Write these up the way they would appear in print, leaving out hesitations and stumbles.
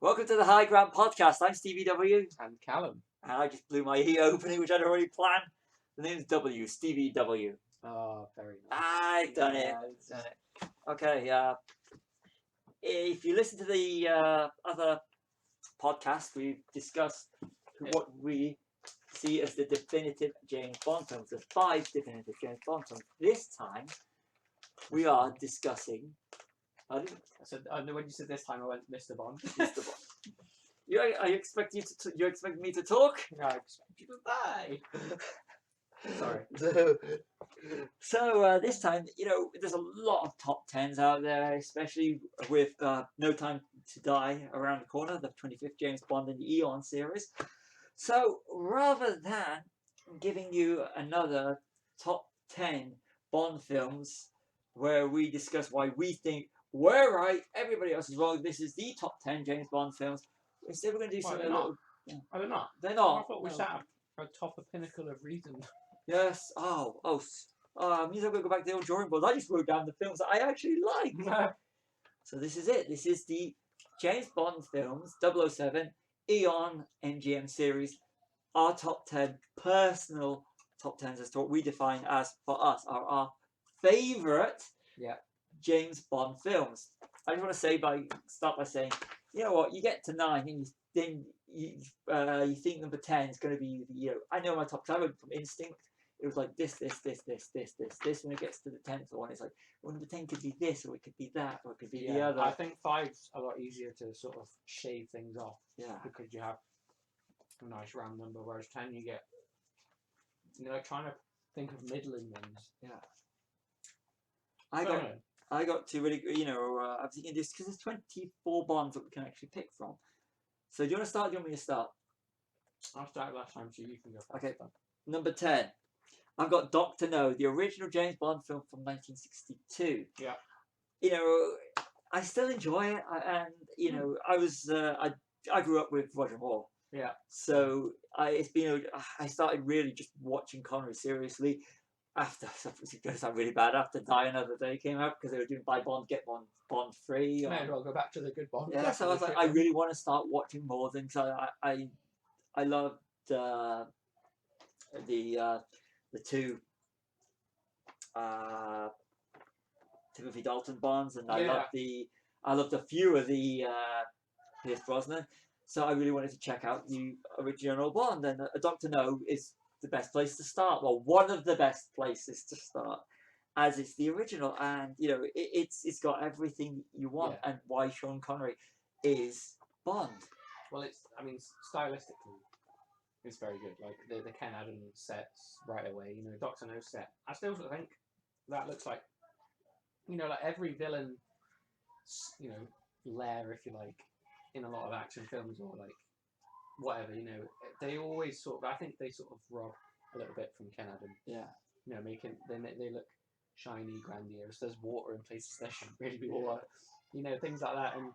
Welcome to the High Ground Podcast. I'm Stevie W. And Callum. And I just blew my E opening, which I'd already planned. The name's W, Stevie W. Oh, very nice. I've done it. Done it. Okay, if you listen to the other podcast, we've discussed what we see as the definitive James Bond films. There's 5 definitive James Bond films. This time, we are discussing... I know when you said this time, I went Mr. Bond. Mr. Bond. You expect me to talk? I expect you to die. Sorry. So this time, there's a lot of top 10s out there, especially with No Time to Die around the corner, the 25th James Bond in the EON series. So rather than giving you another top 10 Bond films where we discuss why we think we're right, everybody else is wrong, this is the top 10 James Bond films. Instead, we're going to do something a little... Are they not? They're not. I thought we sat atop a pinnacle of reason. Yes. Means I'm going to go back to the old drawing board. I just wrote down the films that I actually like. So this is it. This is the James Bond films, 007, EON MGM series, our top 10 personal top 10s as to what we define as, for us, are our favourite James Bond films. I just want to start by saying, you know what, you get to 9 and you think number 10 is going to be, I know my top 10 from instinct. It was like this, when it gets to the 10th one, it's like, well, number 10 could be this, or it could be that, or it could be the other. I think 5's a lot easier to sort of shave things off. Yeah. Because you have a nice round number, whereas 10 you get, trying to think of middling ones. Yeah. I got to really, I'm thinking this because there's 24 Bonds that we can actually pick from. So do you want to start? Or do you want me to start? I'll start last time, so you can go first. Okay. Number 10. I've got Dr. No, the original James Bond film from 1962. Yeah. I still enjoy it, and I grew up with Roger Moore. Yeah. So I started really just watching Connery seriously after, it's going to sound really bad, after Die Another Day came out, because they were doing Buy Bond, Get Bond free. May as well go back to the good Bond. Yeah, so I was like, I really want to start watching more things. I loved the 2 Timothy Dalton Bonds, and I loved a few of the Pierce Brosnan. So I really wanted to check out the original Bond, and Dr. No is the best place to start. Well, one of the best places to start, as it's the original, and it's got everything you want, and why Sean Connery is Bond. Well, stylistically, it's very good. Like the Ken Adams sets right away. Dr. No set. I still think that looks like, like every villain, lair, if you like, in a lot of action films or like whatever. They always I think they sort of rob a little bit from Ken Adams. Yeah. Making they look shiny, grandiose. There's water in places there shouldn't really be water. Things like that. And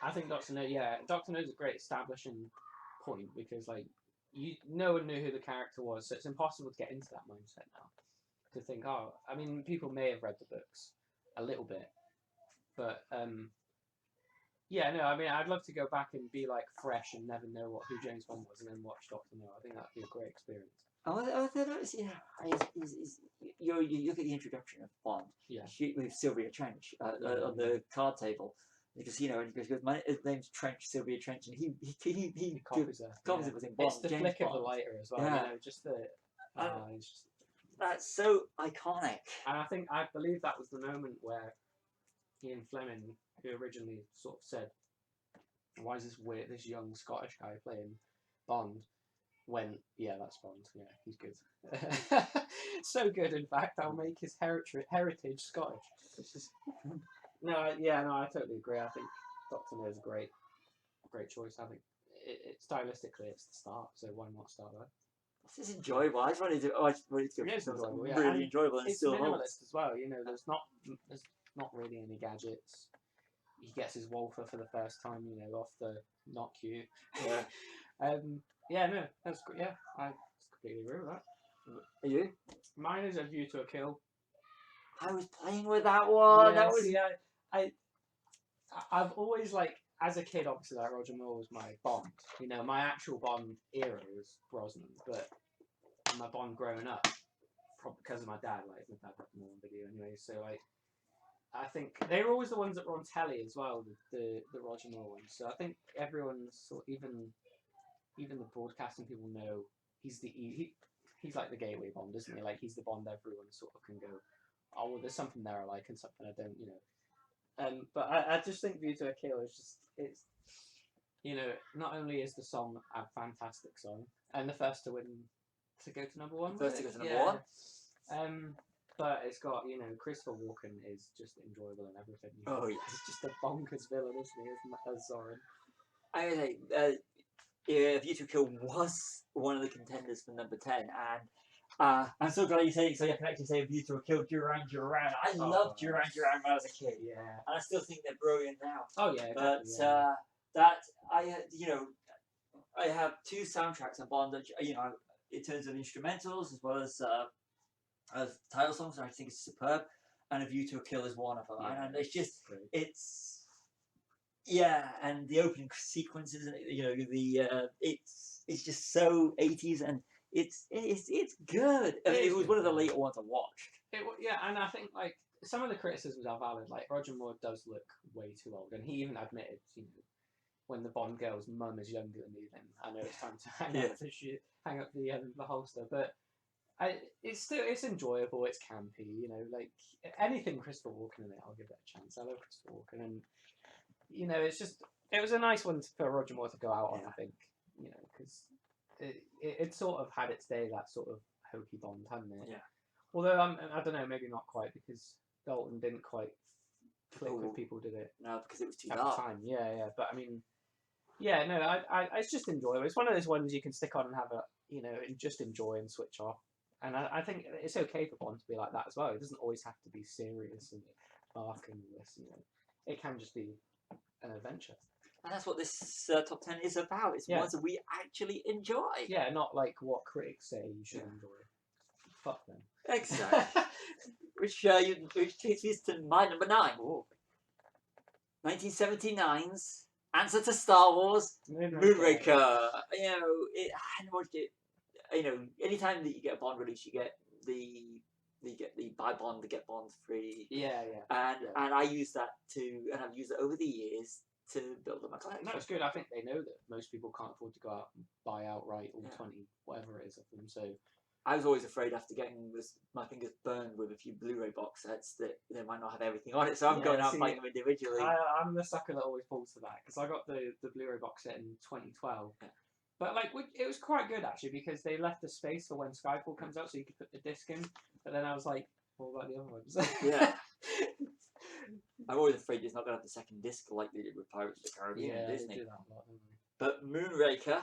I think Dr. No, Dr. No's a great establishing point, because no one knew who the character was, so it's impossible to get into that mindset now. To think, people may have read the books a little bit, but I'd love to go back and be like fresh and never know who James Bond was, and then watch Dr. No. I think that'd be a great experience. You look at the introduction of Bond, with Sylvia Trench on the card table, because he goes, his name's Trench, Sylvia Trench, and he copies it within Bond. It's the James flick Bond. of the lighter as well. Just the. That's so iconic. And I believe that was the moment where Ian Fleming, who originally sort of said, "Why is this young Scottish guy playing Bond?" Went, that's Bond. Yeah, he's good. So good, in fact, I'll make his heritage Scottish. I totally agree. I think Dr. No is a great choice. I think stylistically it's the start, so why not start there? This is enjoyable. I just wanted to go enjoyable, really enjoyable, and it's still minimalist holds. as well. There's not really any gadgets. He gets his Walther for the first time, off the not cute. That's great. Yeah, I completely agree with that. Are you? Mine is A View to a Kill. I was playing with that one. Yeah, I've always as a kid, obviously, like Roger Moore was my Bond. You know, my actual Bond era was Brosnan, but my Bond growing up, probably because of my dad, like my dad had them all on video anyway. So like, I think they were always the ones that were on telly as well, the Roger Moore ones. So I think everyone's sort even the broadcasting people know he's he's like the gateway Bond, isn't he? Like he's the Bond everyone sort of can go, oh well, there's something there I like and something I don't, you know. But I just think View to a Kill is just it's, you know, not only is the song a fantastic song and the first to go to number one, First to go to number one. But it's got, you know, Christopher Walken is just enjoyable and everything. You know? Oh yes, he's just a bonkers villain, isn't he? As Zorin. I say, View to a Kill was one of the contenders for number 10, and I'm so glad you say it, so I can actually say View to a Kill, Duran Duran. I loved Duran Duran when I was a kid, and I still think they're brilliant now. Oh yeah, but yeah. That I have 2 soundtracks on Bond, you know, in terms of instrumentals as well as title songs, I think it's superb, and A View to a Kill is one of them, and it's just and the opening sequences, you know, it's just so 80s, and it's good. I mean, it was one of the later ones I watched. And I think like some of the criticisms are valid. Like Roger Moore does look way too old, and he even admitted, you know, when the Bond girl's mum is younger than me, then I know it's time to hang up the holster. But it's enjoyable. It's campy. You know, like anything Christopher Walken in it, I'll give it a chance. I love Christopher Walken, and you know, it was a nice one for Roger Moore to go out on. I think, you know, because it sort of had its day, that sort of hokey Bond, hadn't it? Yeah. Although I don't know, maybe not quite, because Dalton didn't quite click with people, did it? No, because it was too at dark. the time. Yeah. But I mean, yeah, no, I it's just enjoyable. It's one of those ones you can stick on and have a, you know, and just enjoy and switch off. And I think it's okay for Bond to be like that as well. It doesn't always have to be serious and dark and this, you know. It can just be an adventure. And that's what this top 10 is about. It's ones that we actually enjoy. Yeah, not like what critics say you should enjoy. Fuck them. Exactly. which takes us to my number 9. Ooh. 1979's answer to Star Wars, Moonraker. You know, I hadn't watched it. You know, anytime that you get a Bond release, you get the buy Bond to get Bond free. Yeah. And I use that and I've used it over the years to build up my collection. No, it's good. I think they know that most people can't afford to go out and buy outright all 20, whatever it is of them. So I was always afraid after getting my fingers burned with a few Blu-ray box sets that they might not have everything on it. So I'm going out and buying them individually. I'm the sucker that always falls to that, because I got the Blu-ray box set in 2012. Yeah. But like, it was quite good actually, because they left the space for when Skyfall comes out, so you could put the disc in. But then I was like, what about the other ones? Yeah. I'm always afraid it's not going to have the second disc like they did with Pirates of the Caribbean and Disney. They do that a lot, don't they? But Moonraker,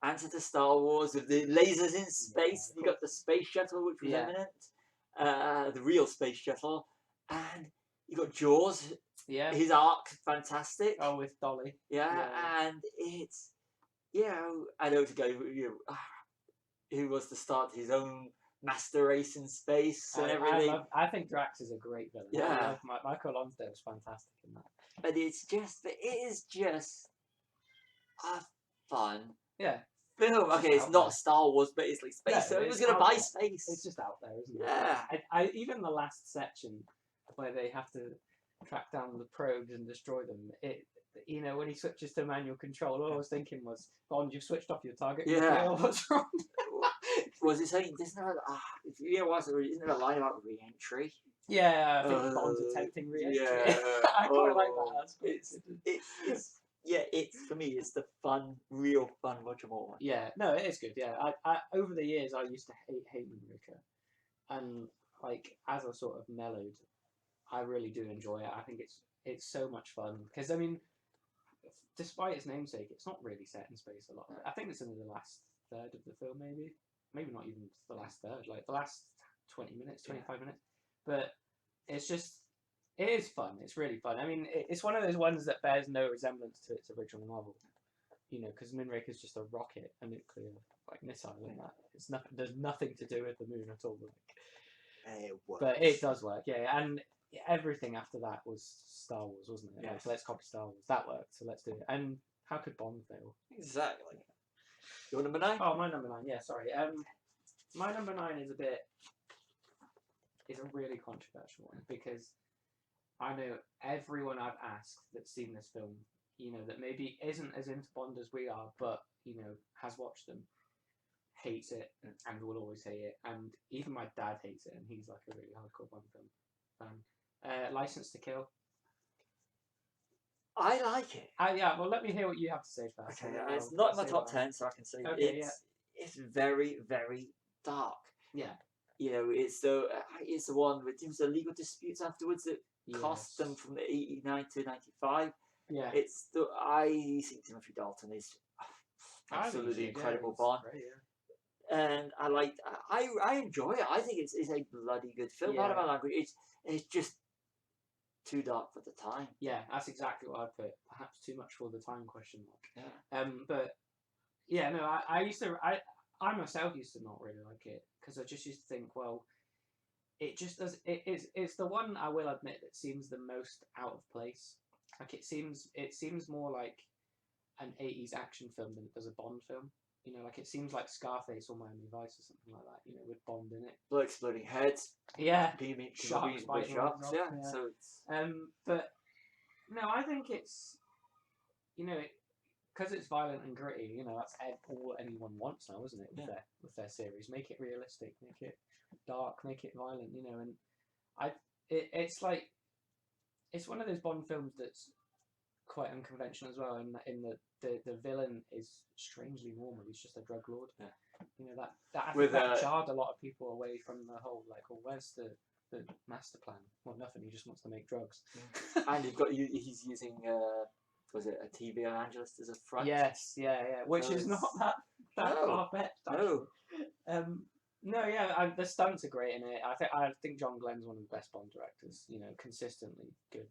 answer to Star Wars with the lasers in space. You got the space shuttle, which was imminent, the real space shuttle, and you got Jaws. Yeah. His arc, fantastic. Oh, with Dolly. Yeah, and it's, you know, I know to go, you know, who was to start his own master race in space and everything. I think Drax is a great villain. Yeah. Michael Lonsdale was fantastic in that. And it is just a fun film. Okay, it's not Star Wars, but it's like space, so it was going to buy space. It's just out there, isn't it? Yeah. I even the last section where they have to track down the probes and destroy them, you know, when he switches to manual control, all I was thinking was, Bond, you've switched off your target. Yeah. What's wrong? Was it saying, isn't there a line about re-entry? Yeah, I think Bond's attempting re-entry. Yeah. I quite like that. It's for me, it's the real fun Roger Moore one. Yeah, no, it is good. Yeah, I over the years I used to hate Moonraker, and like as I sort of mellowed, I really do enjoy it. I think it's so much fun, because I mean, despite its namesake, it's not really set in space a lot. I think it's in the last third of the film, maybe not even the last third, like the last 20 minutes, 25 minutes. But it is fun. It's really fun. I mean, it's one of those ones that bears no resemblance to its original novel. You know, because Moonraker is just a rocket, a nuclear missile, and that it's nothing. There's nothing to do with the moon at all. But it does work, yeah. And everything after that was Star Wars, wasn't it? Like, Yes. so let's copy Star Wars. That worked, so let's do it. And how could Bond fail? Exactly. Your number 9? Oh, my number 9. Yeah, sorry. My number 9 is a really controversial one because I know everyone I've asked that's seen this film, that maybe isn't as into Bond as we are, but has watched them, hates it and will always hate it. And even my dad hates it, and he's like a really hardcore Bond film fan. License to Kill. I like it. Yeah, well, let me hear what you have to say first. Okay, and it's I'll not in my say top what I- 10, so I can say Okay, it's very, very dark. Yeah. It's the one with the legal disputes afterwards that cost them from the 89 to 95. Yeah. I think Timothy Dalton is absolutely incredible Bond. Great, And I enjoy it. I think it's a bloody good film. Out of my language, it's just too dark for the time. Yeah, that's exactly what I put. Perhaps too much for the time ? Yeah. But yeah, no, I myself used to not really like it because I just used to think, well, it just does. It's the one I will admit that seems the most out of place. Like it seems more like an 80s action film than it does a Bond film. Like it seems like Scarface or Miami Vice or something like that. With Bond in it. Blood exploding heads. Yeah. Beaming Sharks biting sharks. off, Yeah. So it's. But no, I think it's because it's violent and gritty. That's all anyone wants now, isn't it? With their series, make it realistic, make it dark, make it violent. And it's like it's one of those Bond films that's quite unconventional as well. In the villain is strangely normal. He's just a drug lord. Yeah. I think that jarred a lot of people away from the whole where's the master plan? Well, nothing. He just wants to make drugs. And he's using was it a TV in Angeles as a front? Yes, yeah. Which is not that far fetched. No. No, yeah. The stunts are great in it. I think John Glenn's one of the best Bond directors. Consistently good.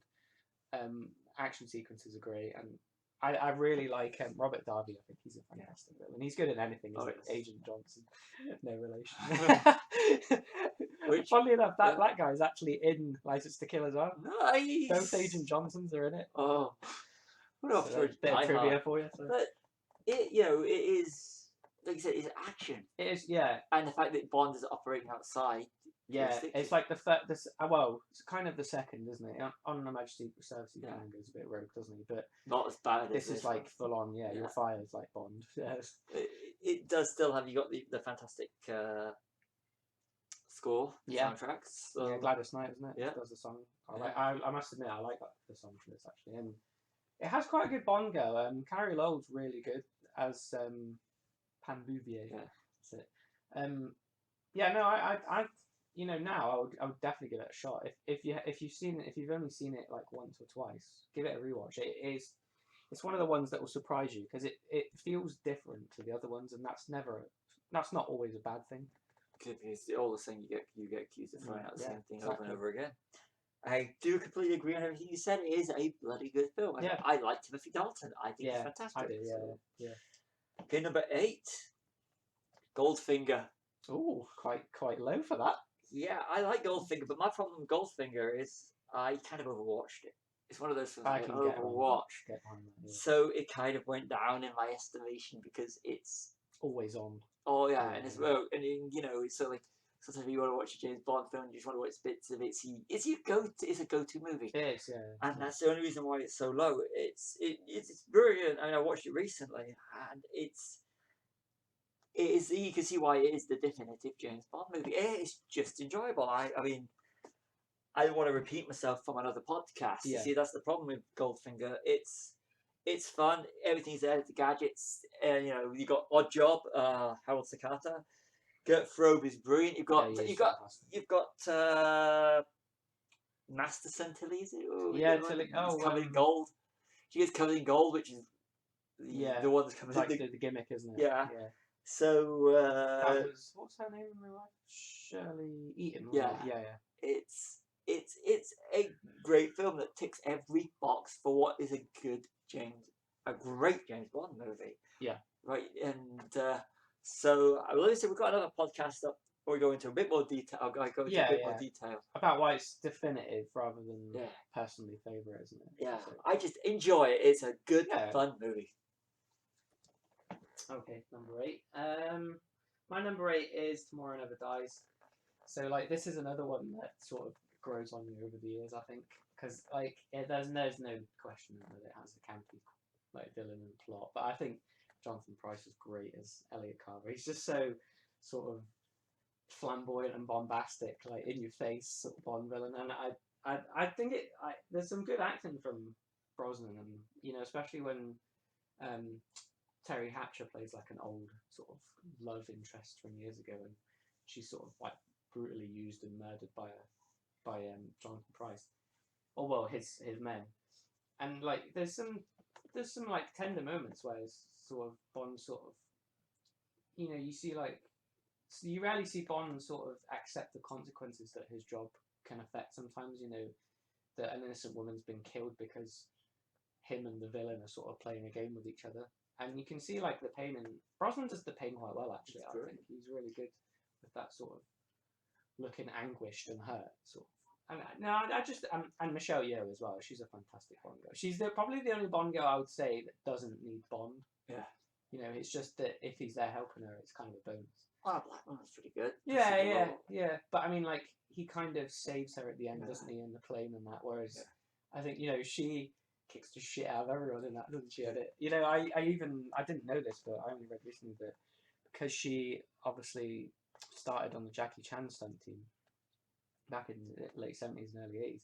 Action sequences are great, and I really like Robert Darby. I think he's a fantastic villain. He's good at anything. He's Agent Johnson, no relation. Which, funnily enough, that guy is actually in License to Kill as well. Nice. Both Agent Johnsons are in it. Oh, what a bit of trivia for you. So. But it is, like you said, it's action. It is, yeah. And the fact that Bond is operating outside. Yeah, it's like it's kind of the second, isn't it? On Her Majesty's Reserve, he kind of goes a bit rogue, doesn't he? But not as bad. This is like full on. Yeah, your fire's like Bond. Yes. It does still have. You got the fantastic score. Soundtracks. Yeah, Gladys Knight, isn't it? Yeah, does the song. I must admit, I like the song for this actually, and it has quite a good Bond go. Carrie Lowell's really good as Pan Bouvier. Yeah, that's it. Yeah, no, I now I would definitely give it a shot. If you've only seen it like once or twice, give it a rewatch. It's one of the ones that will surprise you because it feels different to the other ones, and that's not always a bad thing. Because all the same, you get accused of throwing out the same thing over and over again. I do completely agree on everything you said. It is a bloody good film. I like Timothy Dalton. I think he's fantastic. I do, yeah. Okay, number 8, Goldfinger. Oh, quite low for that. Yeah, I like Goldfinger, but my problem with Goldfinger is I kind of overwatched it. It's one of those films I overwatched. So it kind of went down in my estimation because it's always on. Oh yeah, and as well, and it's so like sometimes you want to watch a James Bond film, you just want to watch bits of it. It's a go-to movie. It is, yeah. And that's the only reason why it's so low. It's brilliant. I mean, I watched it recently, and you can see why it is the definitive James Bond movie. It is just enjoyable. I mean, I don't want to repeat myself from another podcast. Yeah. You see, that's the problem with Goldfinger. It's fun. Everything's there. The gadgets. You got Odd Job. Harold Sakata. Gert Frobe is brilliant. You've got Masterson Tilly. Is it? Tilly. Covered in gold. She gets covered in gold, which is the one that's covered in the gimmick, isn't it? Yeah. So what's her name in real life? Shirley Eaton. Yeah. It's a great film that ticks every box for what is a great James Bond movie. Yeah. Right, and so like I said, we've got another podcast up or go into a bit more detail. I'll go into a Yeah, bit more yeah. detail. About why it's definitive rather than Yeah. personally favourite, isn't it? Yeah, So, I just enjoy it. It's a good, Yeah. fun movie. okay, number 8. My number 8 is Tomorrow Never Dies. So like this is another one that sort of grows on you over the years, I think, because like there's no question that it has a campy like villain and plot, but I think Jonathan Pryce is great as Elliot Carver. He's just so sort of flamboyant and bombastic, like in your face sort of Bond villain, and I think there's some good acting from Brosnan, and you know especially when Terry Hatcher plays like an old sort of love interest from years ago, and she's sort of like brutally used and murdered by Jonathan Pryce, or well his men, and like there's some like tender moments where it's sort of Bond sort of you see like you rarely see Bond sort of accept the consequences that his job can affect. Sometimes that an innocent woman's been killed because him and the villain are sort of playing a game with each other, and you can see like the pain, and Brosnan does the pain quite well actually. I think he's really good with that sort of looking anguished and hurt sort of. And no, I just and Michelle Yeoh as well. She's a fantastic Bond girl. She's probably the only Bond girl I would say that doesn't need Bond. Yeah. It's just that if he's there helping her, it's kind of a bonus. Oh, Blackman's pretty good. Yeah. But I mean, like he kind of saves her at the end, doesn't he, in the plane and that. Whereas I think she kicks the shit out of everyone in that, doesn't she? I didn't know this, but I only read recently that because she obviously started on the Jackie Chan stunt team back in the late 70s and early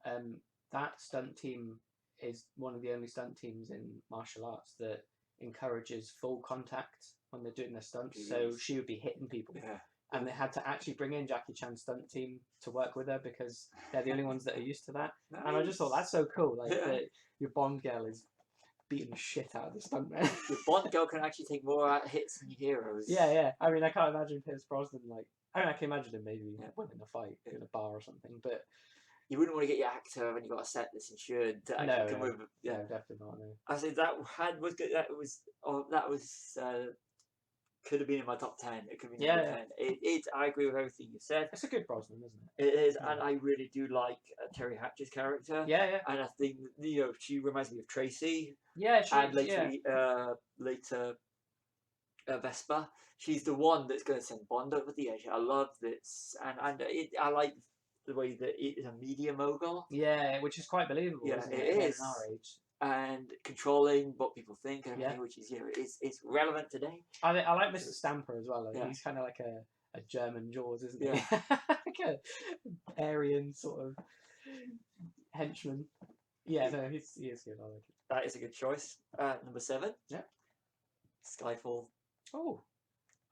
80s. That stunt team is one of the only stunt teams in martial arts that encourages full contact when they're doing their stunts. So she would be hitting people. Yeah. And they had to actually bring in Jackie Chan's stunt team to work with her because they're the only ones that are used to that. Nice. And I just thought that's so cool. Like your Bond girl is beating the shit out of the stuntman. Your Bond girl can actually take more hits than your heroes. Yeah. I mean, I can't imagine Pierce Brosnan I can imagine him maybe winning a fight in a bar or something, but you wouldn't want to get your actor when you got a set that's insured to actually come over. Yeah, no, definitely not. No. I said was good. That was could have been in my top 10. It could be in my top 10. I agree with everything you said. It's a good Brosnan, isn't it? It is, and I really do like Terry Hatcher's character. Yeah. And I think she reminds me of Tracy. Yeah, and later Vespa. She's the one that's going to send Bond over the edge. I love this, and I like the way that it is a media mogul. Yeah, which is quite believable. Yeah, isn't it is. In our age. And controlling what people think and everything, which is it's relevant today. I like Mr. Stamper as well. He's kind of like a German Jaws, isn't he? Like a Aryan sort of henchman. Yeah, no, he is good. I like it. That is a good choice. Number 7. Yeah. Skyfall. Oh,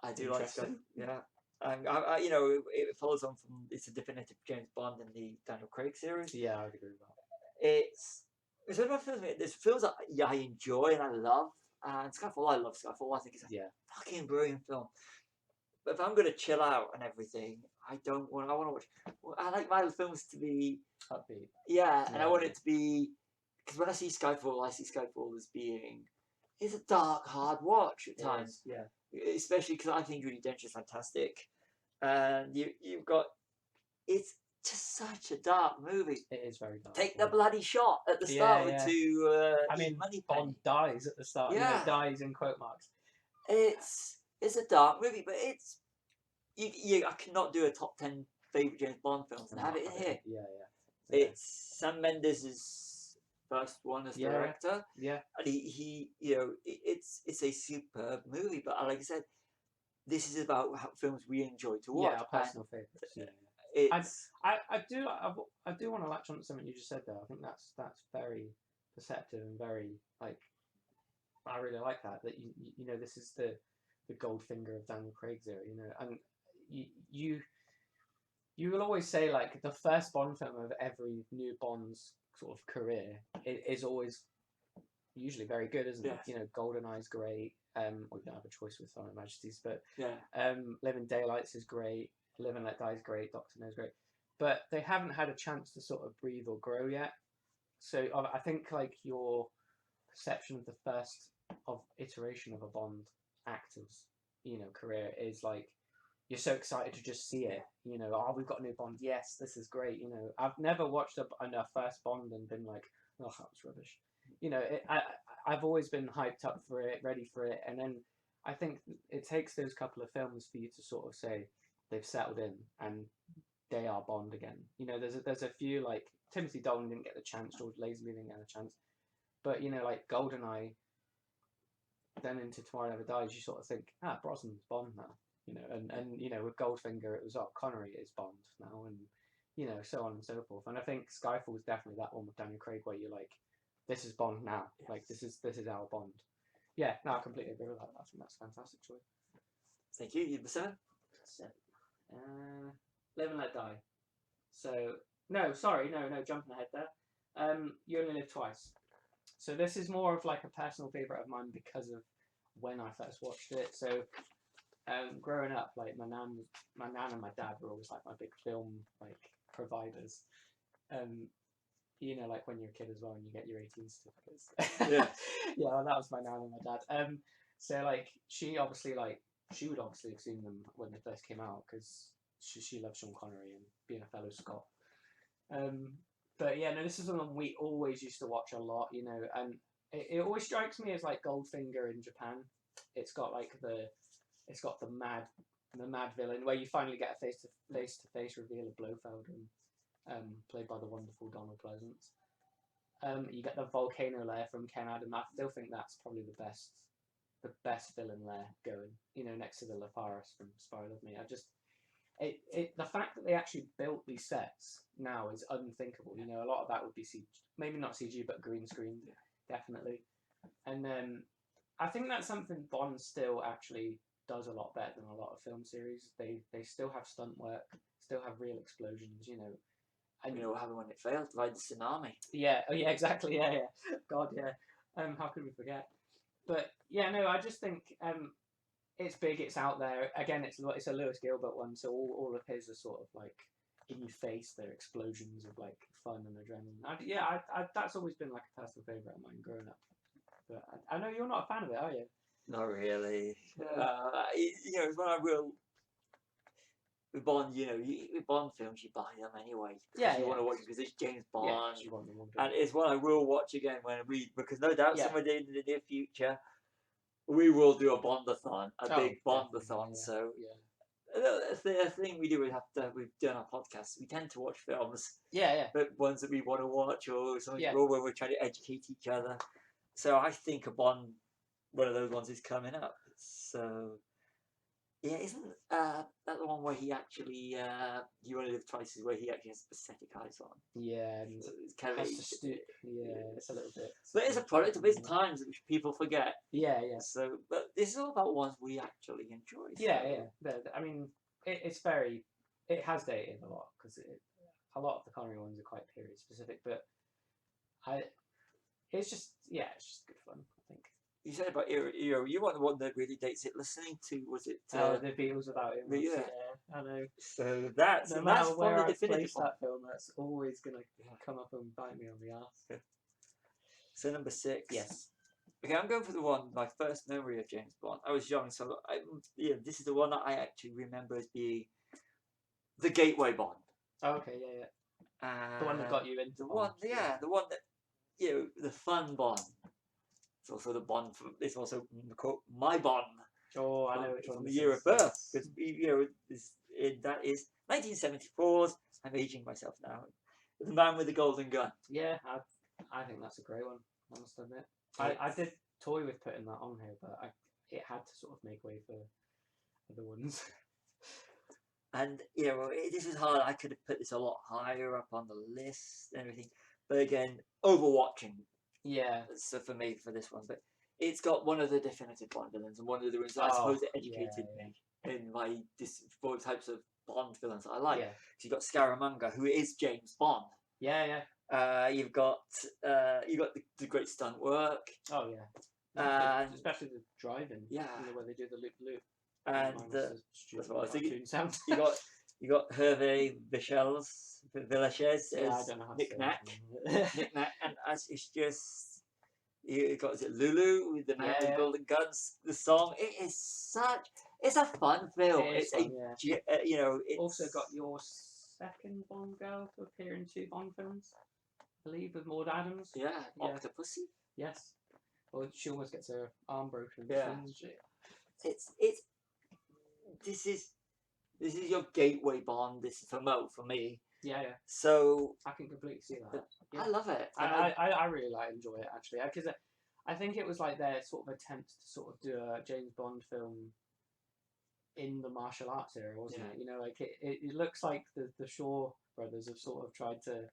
I do like Skyfall. Yeah. It follows on from it's a definitive James Bond in the Daniel Craig series. Yeah, I agree with that. It's one of my films. There's films that I enjoy and I love, and Skyfall. I love Skyfall. I think it's a fucking brilliant film. But if I'm gonna chill out and everything, I want to watch. I like my films to be upbeat. Yeah, and I want it to be because when I see Skyfall as being it's a dark, hard watch at times. Yeah. Especially because I think Judi Dench is fantastic, and you've got it's just such a dark movie. It is very dark. Take the bloody shot at the start to Money Bond dies at the start. Yeah. Dies in quote marks. It's a dark movie, but it's I cannot do a top 10 favourite James Bond films and have it in here. Yeah. It's Sam Mendes' first one as director. Yeah. And he it's a superb movie, but like I said, this is about films we enjoy to watch. Yeah, our personal favourites. Yeah. I do want to latch on to something you just said there. I think that's very perceptive and very I really like that this is the Goldfinger of Daniel Craig's era, and you will always say the first Bond film of every new Bond's sort of career is always usually very good, isn't it? GoldenEye's great. We don't have a choice with Her Majesty's, but Living Daylights is great. Live and Let Die is great. Doctor No's great, but they haven't had a chance to sort of breathe or grow yet. So I think your perception of the first iteration of a Bond actor's career is you're so excited to just see it. You know, oh, we've got a new Bond. Yes, this is great. You know, I've never watched a first Bond and been like, oh, that was rubbish. You know, I've always been hyped up for it, ready for it, and then I think it takes those couple of films for you to sort of say they've settled in and they are Bond again. You know, there's a few, like Timothy Dalton didn't get the chance, George Lazenby didn't get a chance, but you know, like GoldenEye, then into Tomorrow Never Dies, you sort of think, Brosnan's Bond now. You know, and you know, with Goldfinger, it was Connery is Bond now, and you know, so on and so forth. And I think Skyfall is definitely that one with Daniel Craig, where you're like, this is Bond now. Yes. Like this is our Bond. Yeah, no, I completely agree with that. I think that's a fantastic choice. Thank you. You the seven? Live and Let Die. So no, jumping ahead there. You Only Live Twice. So this is more of like a personal favourite of mine because of when I first watched it. So growing up, like my nan and my dad were always like my big film like providers. You know, like when you're a kid as well, and you get your 18 certificates. Yeah. Yeah, well, that was my nan and my dad. So like she would obviously have seen them when they first came out because she loved Sean Connery and being a fellow Scot. But yeah, no, this is one we always used to watch a lot, you know, and it always strikes me as like Goldfinger in Japan. It's got the mad villain where you finally get a face to face reveal of Blofeld, played by the wonderful Donald Pleasance. You get the volcano lair from Ken Adam. I still think that's probably the best villain lair going. You know, next to the Laparis from Spy Love Me. The fact that they actually built these sets now is unthinkable. You know, a lot of that would be CG, maybe not CG, but green screen, definitely. And I think that's something Bond still actually does a lot better than a lot of film series. They still have stunt work, still have real explosions. You know, and you know what happened when it failed? Like the tsunami. Yeah. Oh yeah. Exactly. Yeah. God. Yeah. How could we forget? But yeah, no. I just think it's big, it's out there. Again, it's a Lewis Gilbert one, so all of his are sort of like in your face. They're explosions of like fun and adrenaline. That's always been like a personal favourite of mine growing up. But I know you're not a fan of it, are you? Not really. You know, it's when I will. With Bond, you know, with Bond films, you buy them anyway. Because you want to watch it because it's James Bond. Yeah, you want them all. And it's one I will watch again because no doubt somewhere in the near future, we will do a Bondathon, big Bondathon. Yeah. So that's the thing we do. We've done our podcast. We tend to watch films. Yeah. But ones that we want to watch or something, or when we're trying to educate each other. So I think a Bond, one of those ones is coming up. So yeah, isn't that the one where he actually You Only Live Twice is where he actually has prosthetic eyes on? Yeah, and so it's kind of it's a little bit. But it's a product of his times which people forget. Yeah. So, but this is all about ones we actually enjoy. So. Yeah. I mean, it has dated a lot because a lot of the Connery ones are quite period specific, but it's just good fun, I think. You said about Eero. You want the one that really dates it. Listening to was it? The Beatles without him. Yeah, I know. So that's no matter where I place that film, that's always gonna come up and bite me on the ass. So number 6. Yes. Okay, I'm going for the one. My first memory of James Bond. I was young, so this is the one that I actually remember as being the gateway Bond. Oh, okay, the one that got you into the Bond. The one that the fun Bond. It's also the Bond. It's also my Bond. Oh, I know which one. From the year of birth, because that is 1974's. I'm aging myself now. The Man with the Golden Gun. Yeah, I think that's a great one. I must admit. I did toy with putting that on here, but it had to sort of make way for other ones. And this is hard. I could have put this a lot higher up on the list and everything, but again, overwatching. Yeah. So for me, for this one, but it's got one of the definitive Bond villains, and one of the reasons I suppose it educated me in my four types of Bond villains I like. Yeah. So you've got Scaramanga, who is James Bond. Yeah. You've got the great stunt work. Oh yeah. Especially the driving. Yeah. Where they do the loop. And that's what I was thinking. You got Hervé Villachez as Knick-Knack, and it's just You got, is it Lulu with the man with Yeah. golden guns? The song. It's a fun film. It is It's fun, yeah. you know, it's Also got your second Bond girl to appear in 2 Bond films, I believe, with Maud Adams. yeah, Yeah. Octopussy. Yes. Well, she almost gets her arm broken. Yeah. Doesn't she? It's this is your gateway Bond. This is for me. Yeah, yeah. So I can completely see that. Yeah. I love it. I really enjoy it actually, because I think it was like their sort of attempt to sort of do a James Bond film in the martial arts era, wasn't Yeah. it? You know, like it looks like the Shaw brothers have sort of tried to.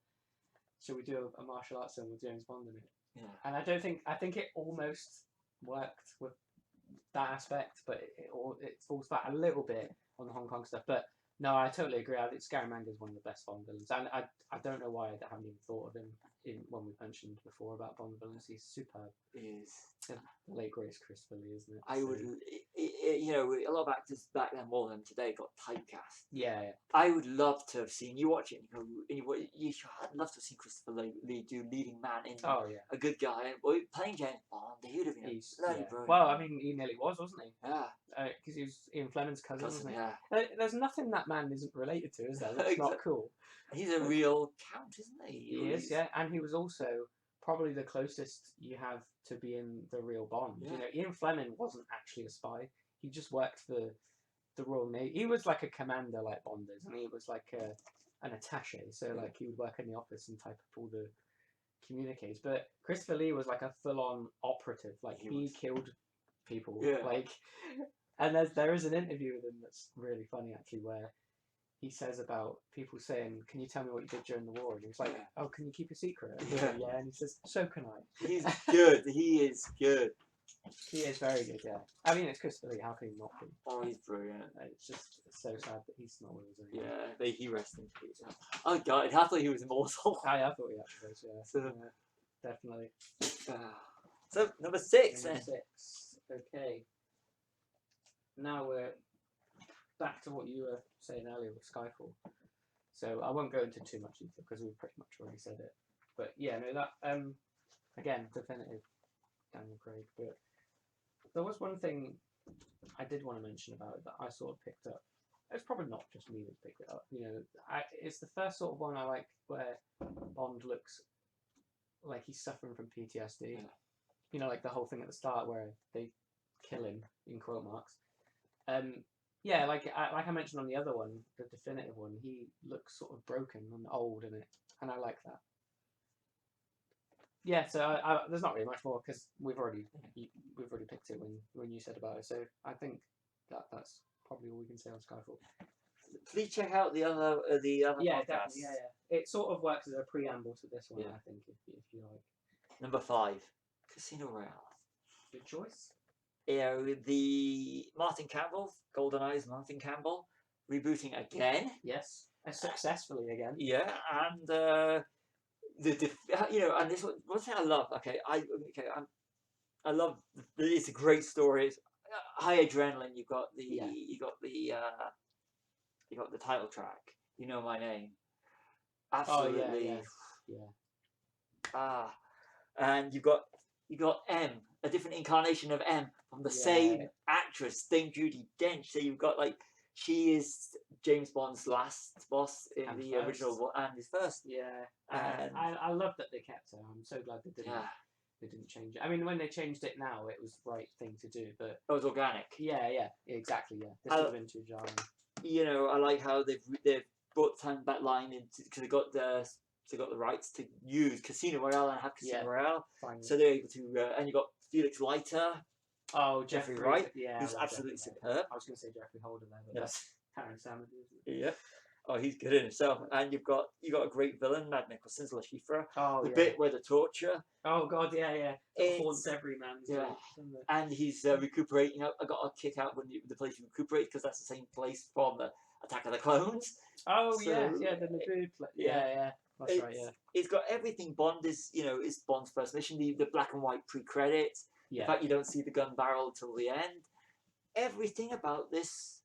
Should we do a martial arts film with James Bond in it? Yeah. And I think it almost worked with that aspect, but it falls back a little bit on the Hong Kong stuff. But no, I totally agree. I think Scaramanga is one of the best Bond villains, and I don't know why I haven't even thought of him when we mentioned before about Bond villains. He's superb. He is. The late great Christopher Lee, isn't it? I would, you know, a lot of actors back then more than today got typecast. Yeah. I would love to have seen you watch it. I'd love to have seen Christopher Lee do leading man in a good guy. Playing James Bond, he would have been bloody brilliant. Well, I mean, he nearly was, wasn't he? Yeah. Because he was Ian Fleming's cousin, wasn't he? Yeah. There's nothing that man isn't related to, is there? That's not cool. He's a real count, isn't he? He is, yeah. And he was also probably the closest you have to being the real Bond. Yeah. You know, Ian Fleming wasn't actually a spy. He just worked for the Royal Navy. He was like a commander like Bond is, and he was like an attaché. So like he would work in the office and type up all the communiques. But Christopher Lee was like a full-on operative. Like he killed people. Yeah. Like, and there is an interview with him that's really funny actually, where he says about people saying, "Can you tell me what you did during the war?" And he's like, "Oh, can you keep a secret?" Yeah. And he says, "So can I." He's good. He is good. He is very good. Yeah. I mean, it's Christopher Lee. How can he not be? Oh, he's brilliant. It's just so sad that he's not with us anymore. Yeah, he rests in peace. Oh god, I thought he was immortal. I thought he actually was. Yeah. So, definitely. So number 6. Number 6. Okay. Now we're back to what you were saying earlier with Skyfall. So I won't go into too much detail because we've pretty much already said it. But yeah, no, that again, definitive Daniel Craig. But there was one thing I did want to mention about it that I sort of picked up. It's probably not just me that picked it up. You know, it's the first sort of one I like where Bond looks like he's suffering from PTSD. Yeah. You know, like the whole thing at the start where they kill him in quote marks. Yeah, like I mentioned on the other one, the definitive one, he looks sort of broken and old in it, and I like that. Yeah, so there's not really much more because we've already picked it when you said about it. So I think that's probably all we can say on Skyfall. Please check out the other Yeah, podcasts. definitely. Yeah. It sort of works as a preamble to this one, Yeah. I think, if you like. Number 5, Casino Royale. Good choice. You know, the Martin Campbell, GoldenEye's Martin Campbell, rebooting again. Yes, successfully again. Yeah, and you know, and this one thing I love. I love. It's a great story. It's high adrenaline. You've got the title track. You Know My Name. Absolutely. Yeah. And you've got M, a different incarnation of M from the same actress, Dame Judi Dench. So you've got she is James Bond's last boss in And the first. original one, and his first. Yeah. And I love that they kept her. I'm so glad they didn't. yeah, They didn't change it. I mean, when they changed it now, it was the right thing to do. But it was organic. yeah, exactly. Yeah, this would have been too jarring. You know, I like how they've brought the time back line into because they got the rights to use Casino Royale and have Casino Royale. Finally. So they're able to, and you got Felix Leiter. Oh, Jeffrey Wright, yeah, who's absolutely superb. I was going to say Jeffrey Holder there, but Yes. that's Karen Sanders. Yeah. Oh, he's good in himself. And you got a great villain, Mad Nicholson's Le Chiffre. Oh, The yeah. bit where the torture. Oh God, yeah. It It's- haunts every man's yeah. life, doesn't it? And he's recuperating. I got a kick out when the place recuperates because that's the same place from the Attack of the Clones. Oh So, yeah, the Naboo play. Yeah. That's right. Yeah. It's got everything Bond is. You know, is Bond's first mission. The black and white pre-credits. Yeah. In fact, you don't see the gun barrel until the end. Everything about this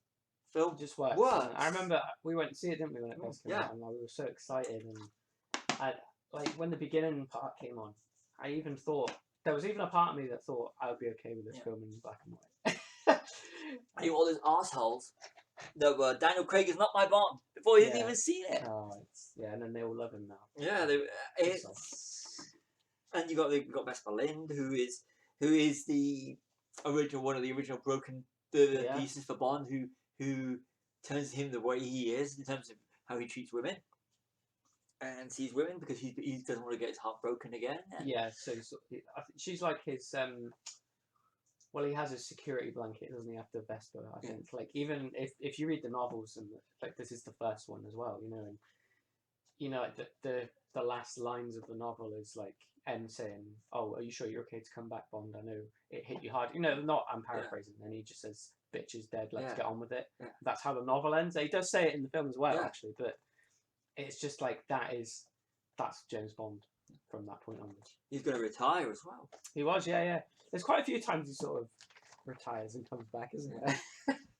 film just works. works. I remember we went to see it, didn't we, when it first came Yeah. out, and we were so excited. And when the beginning part came on, I even thought there was even a part of me that thought I would be okay with this film in black and white. And you got all those assholes that were Daniel Craig is not my Bond before he's Yeah. even seen it. Oh, and then they all love him now. Yeah, and you got Vesper Lind, who is the one of the original broken pieces for Bond, who turns him the way he is in terms of how he treats women and sees women, because he doesn't want to get his heart broken again. And yeah, so I think she's like his well, he has his security blanket, doesn't he, after Vesper? I think, like, even if you read the novels, and like this is the first one as well, you know, and you know, like the last lines of the novel is like M saying, "Oh, are you sure you're okay to come back, Bond? I know it hit you hard." You know, I'm paraphrasing. And he just says, "Bitch is dead. Let's get on with it." Yeah. That's how the novel ends. He does say it in the film as well, actually, but it's just like that's James Bond from that point onwards. He's going to retire as well. He was, yeah. There's quite a few times he sort of retires and comes back, isn't there?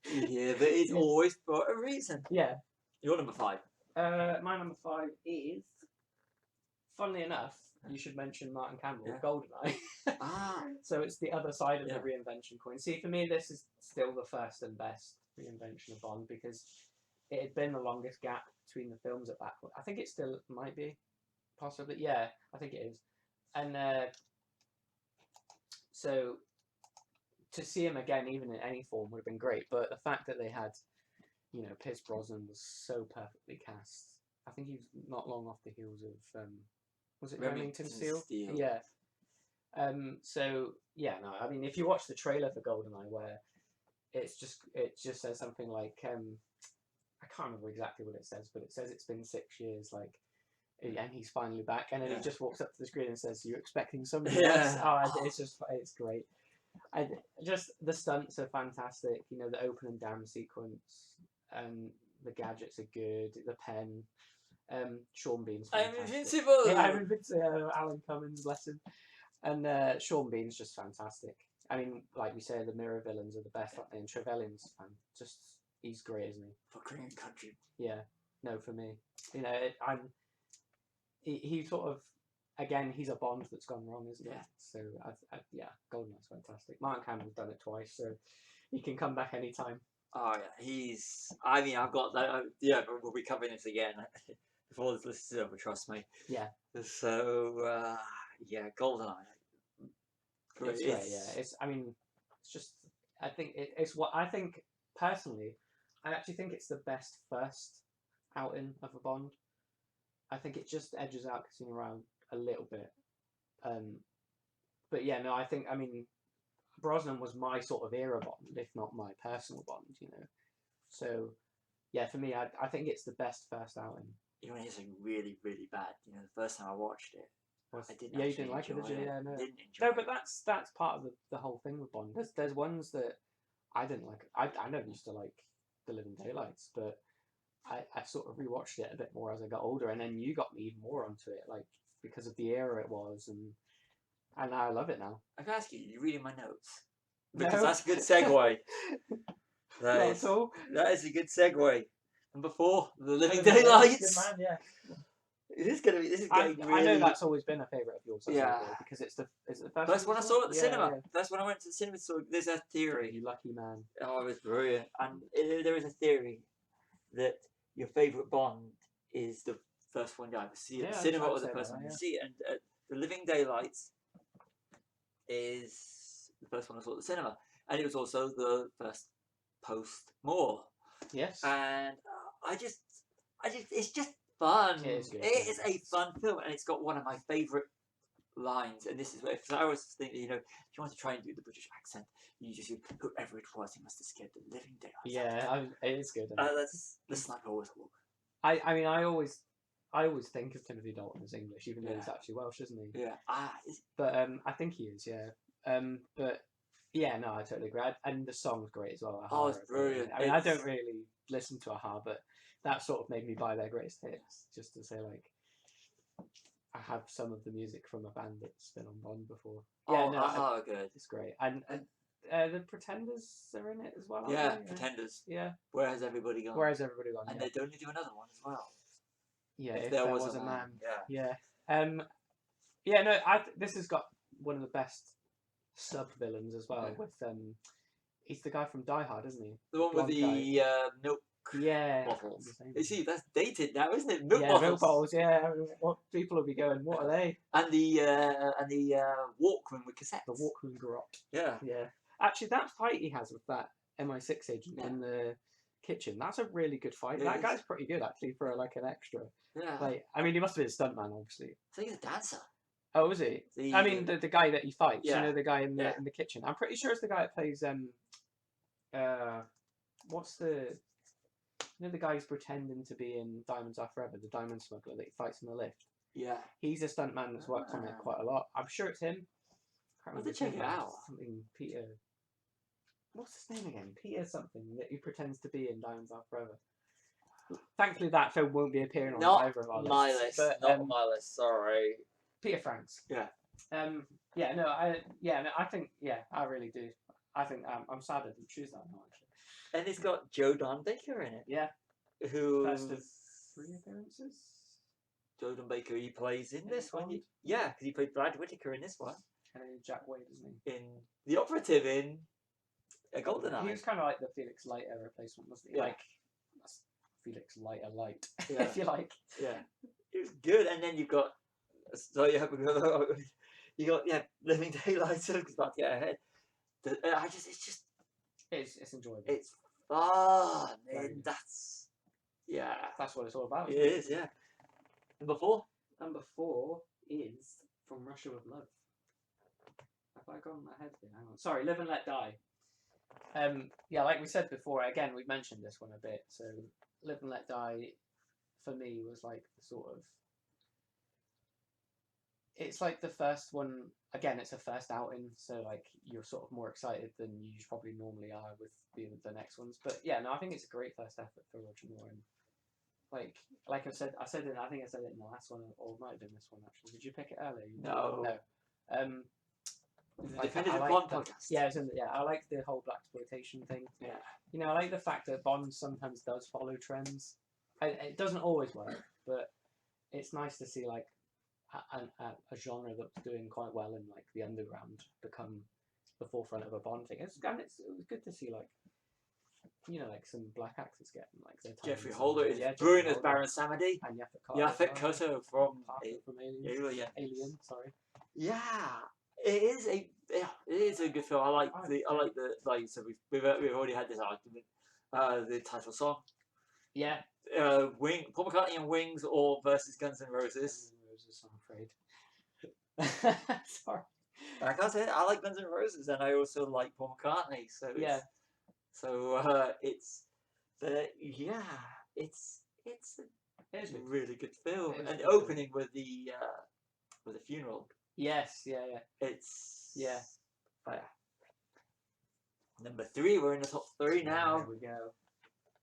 Yeah, but it's always for a reason. Yeah. You're number 5. My number 5 is, funnily enough, you should mention Martin Campbell, GoldenEye. So it's the other side of the reinvention coin. See, for me, this is still the first and best reinvention of Bond, because it had been the longest gap between the films at that point. I think it still might be, possibly. Yeah, I think it is. And so to see him again, even in any form, would have been great. But the fact that they had, you know, Pierce Brosnan was so perfectly cast. I think he's not long off the heels of was it Remington Steele? Yeah. So yeah, no, I mean, if you watch the trailer for GoldenEye, where it just says something like I can't remember exactly what it says, but it says it's been 6 years, like, and he's finally back, and then he just walks up to the screen and says, "You're expecting somebody else?" It's great. Just the stunts are fantastic. You know, the open and down sequence, the gadgets are good. The pen, Sean Bean's fantastic. I'm invincible. I'm invincible. Alan Cummins, bless him, and Sean Bean's just fantastic. I mean, like we say, the mirror villains are the best, aren't they? And Trevelyan's he's great, isn't he? For Korean country. Yeah, no, for me, you know, he sort of, again, he's a Bond that's gone wrong, isn't he? So GoldenEye's fantastic. Martin Campbell's done it twice, so he can come back anytime. Oh yeah, I've got that. We'll be covering this again before this list is over. Trust me. Yeah. So GoldenEye. It's great. Yeah. It's just. I think it's what I think personally. I actually think it's the best first outing of a Bond. I think it just edges out Casino Royale a little bit. But yeah, no, I mean, Brosnan was my sort of era Bond, if not my personal Bond, you know. So, yeah, for me, I think it's the best first outing. You know, it's like really, really bad. You know, the first time I watched it, I didn't. Yeah, you didn't like it, did you? Yeah, no. Didn't enjoy no, but that's part of the whole thing with Bond. There's ones that I didn't like. I never used to like The Living Daylights, but I sort of rewatched it a bit more as I got older, and then you got me even more onto it, like, because of the era it was, and I love it now. I can ask you, you're reading my notes? Because that's a good segue. That is a good segue. Number 4, The Living Daylights. Good man, yeah. This is getting really... I know that's always been a favourite of yours. Yeah. Because it's the first one I saw at the cinema. Yeah. First one I went to the cinema, so there's a theory. You lucky man. Oh, it was brilliant. And there is a theory that your favourite Bond is the first one you ever see at the cinema, or the first one you see. And The Living Daylights is the first one I saw at the cinema. And it was also the first post-Moore. Yes. And it's just fun. It is good. It is a fun film, and it's got one of my favourite lines. And this is where, if I was thinking, you know, if you want to try and do the British accent, you just whoever it was, he must have scared the living daylights. Yeah, it is good. The sniper always walk. I mean, I always think of Timothy Dalton as English, even though he's actually Welsh, isn't he? Yeah. But I think he is. Yeah. But yeah, no, I totally agree. And the song's great as well. Oh, it's brilliant. I mean, I don't really listen to Aha, but that sort of made me buy their greatest hits, just to say, like, I have some of the music from a band that's been on Bond before. Yeah, Aha, good. It's great. And the Pretenders are in it as well. Yeah, Pretenders. Yeah. Where has everybody gone? And they're going to do another one as well. Yeah, if there was a man. Yeah. Yeah. Yeah. No, this has got one of the best sub villains as well. Yeah. With he's the guy from Die Hard, isn't he? The one with blonde the milk Yeah. bottles. the same You one. see, that's dated now, isn't it? Milk Yeah, bottles. milk bottles. Yeah, what people will be going? What are they? And the Walkman with cassettes. The Walkman Garot. Yeah. Yeah. Actually, that fight he has with that MI6 agent Yeah. in the kitchen, that's a really good fight. It That is. guy's pretty good actually for like an extra. Yeah. Like, I mean, he must have been a stuntman, obviously. So he's a dancer. Oh, was he? I mean, the guy that he fights. Yeah. You know, the guy in the Yeah. in the kitchen. I'm pretty sure it's the guy that plays what's the the guy who's pretending to be in Diamonds Are Forever, the diamond smuggler that he fights in the lift. Yeah. He's a stuntman that's worked on it quite a lot. I'm sure it's him. I'll have to check it out. Something Peter. What's his name again? Peter something that he pretends to be in Diamonds Are Forever. Thankfully, that film won't be appearing on Not either of our my lists. list. But, Not on my list. Sorry. Peter Franks. Yeah. I think I really do. I think I'm sad I didn't choose that now actually. And it's got Joe Don Baker in it. Yeah. Who? First of 3 appearances. Joe Don Baker. He plays in this one. Bond? Yeah, because he played Brad Whittaker in this one. And then Jack Wade, isn't he? In the operative in a GoldenEye. He was kind of like the Felix Leiter replacement, wasn't he? Yeah. Like that's Felix Leiter light, Yeah. if you like. Yeah, it was good. And then you've got Living Daylights. Because about to get ahead. It's enjoyable. It's fun. Very And good. That's what it's all about. It isn't is. Yeah. Number 4. Number 4 is From Russia with Love. Have I gone ahead here? Hang on. Sorry, Live and Let Die. Like we said before, again, we've mentioned this one a bit. So, Live and Let Die, for me, was like the sort of. It's like the first one. Again, it's a first outing, so like you're sort of more excited than you probably normally are with the next ones. But yeah, no, I think it's a great first effort for Roger Moore. And like I said it. I think I said it in the last one, or it might have been this one actually. Did you pick it earlier? No. No. Definitive I Bond the- podcast. Yeah, I like the whole blaxploitation thing. Yeah. You know, I like the fact that Bond sometimes does follow trends. It doesn't always work, but it's nice to see like a genre that's doing quite well in like the underground become the forefront of a Bond thing. It was good to see like like some black actors getting like their time. Jeffrey Holder is brilliant as Baron Samedi. And Yaphet Kotto from Alien. Alien. Sorry. Yeah, it is a good film. I like so we've already had this argument. The title song. Yeah. Paul McCartney and Wings or versus Guns N' Roses. I'm afraid. Sorry. Like I said, I like Guns N' Roses and I also like Paul McCartney. So yeah. It's a really good film, and opening with the funeral. Yes, yeah. It's yeah. Number 3. We're in the top 3 now. There we go.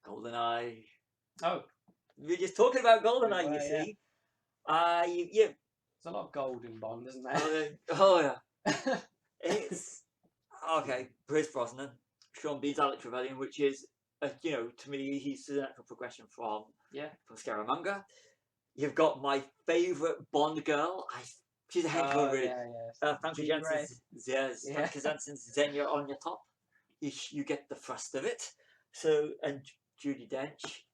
GoldenEye. Oh, We're just talking about GoldenEye. You Yeah. see, There's a lot of gold in Bond, isn't there? Oh yeah. It's okay. Pierce Brosnan, Sean Bean's Alex Rebellion, which is to me he's the natural progression from Scaramanga. You've got my favourite Bond girl. She's a henchman, really. Frankie Jensen's, Frankie Jensen's Xenia on your top. You get the thrust of it. So, and Judi Dench,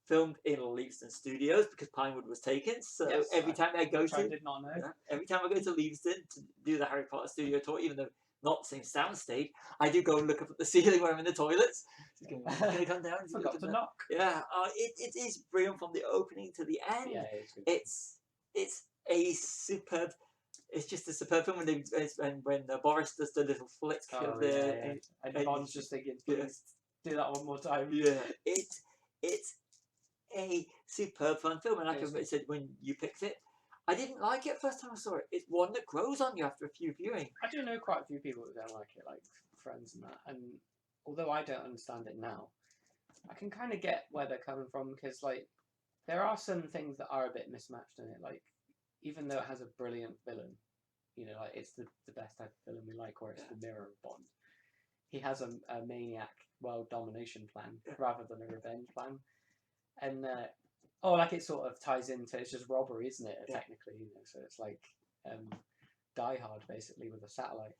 filmed in Leavesden Studios because Pinewood was taken. So every time I go to, I did not know. Every time I go to Leavesden to do the Harry Potter studio tour, even though not the same soundstage, I do go and look up at the ceiling when I'm in the toilets. Can I come down? Forgot to knock. Yeah, it is brilliant from the opening to the end. Yeah, it's a superb. It's just a superb film when Boris does the little flick of the and Bond's just thinking, please do that one more time. Yeah, it's a superb fun film, and like I said when you picked it, I didn't like it first time I saw it. It's one that grows on you after a few viewings. I do know quite a few people that don't like it, like friends and that. And although I don't understand it now, I can kind of get where they're coming from because, like, there are some things that are a bit mismatched in it. Like, even though it has a brilliant villain, like it's the best type of villain we like, or it's the mirror of Bond. He has a maniac world domination plan rather than a revenge plan, and like it sort of ties into it's just robbery, isn't it? Technically, so it's like Die Hard basically with a satellite.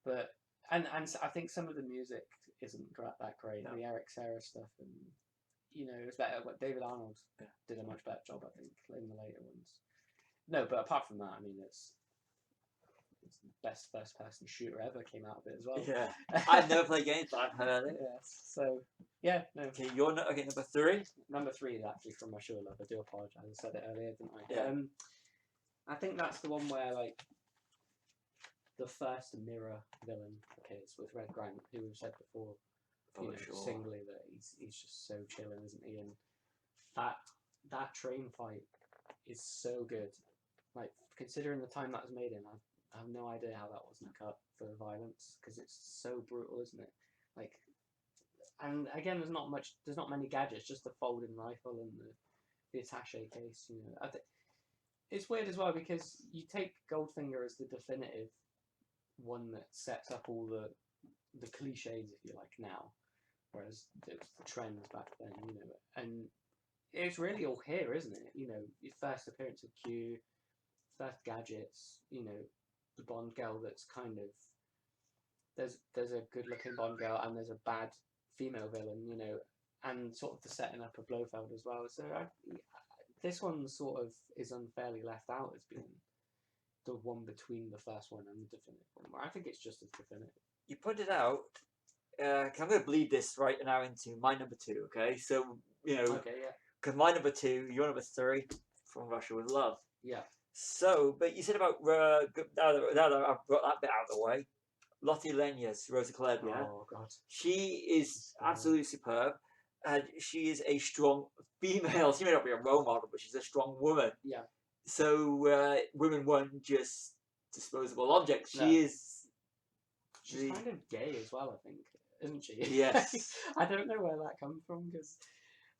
But and I think some of the music isn't that great. No. The Eric Serra stuff, and it's better. But David Arnold did a much better job, I think, in the later ones. No, but apart from that, I mean, it's the best first-person shooter ever came out of it as well. Yeah, I've never played games, but I've heard it. Yes. So yeah, no. Okay, you're not okay. Number 3. Number 3 is actually from Russia Love. I do apologise. I said it earlier, didn't I? Yeah. I think that's the one where like the first mirror villain appears with Red Grant, who we've said before, singly that he's just so chilling, isn't he? And that train fight is so good. Like, considering the time that was made in, I have no idea how that wasn't cut for the violence, because it's so brutal, isn't it? Like, and again, there's not many gadgets, just the folding rifle and the attaché case. I think it's weird as well, because you take Goldfinger as the definitive one that sets up all the cliches, if you like, now, whereas it was the trends back then, and it's really all here, isn't it? Your first appearance of Q, first gadgets, the Bond girl that's kind of there's a good looking Bond girl and there's a bad female villain, and sort of the setting up of Blofeld as well. So this one sort of is unfairly left out as being the one between the first one and the definitive one. I think it's just as definitive. You pointed out. I'm going to bleed this right now into my number 2. Okay, so Okay, yeah. Because my number 2, your number 3, From Russia with Love. Yeah. So, but you said about now that I've got that bit out of the way, Lottie Lenius, Rosa Calabria. Oh God. She is absolutely superb, and she is a strong female. She may not be a role model, but she's a strong woman. Yeah. So women weren't just disposable objects. She's kind of gay as well, I think, isn't she? Yes. I don't know where that comes from, because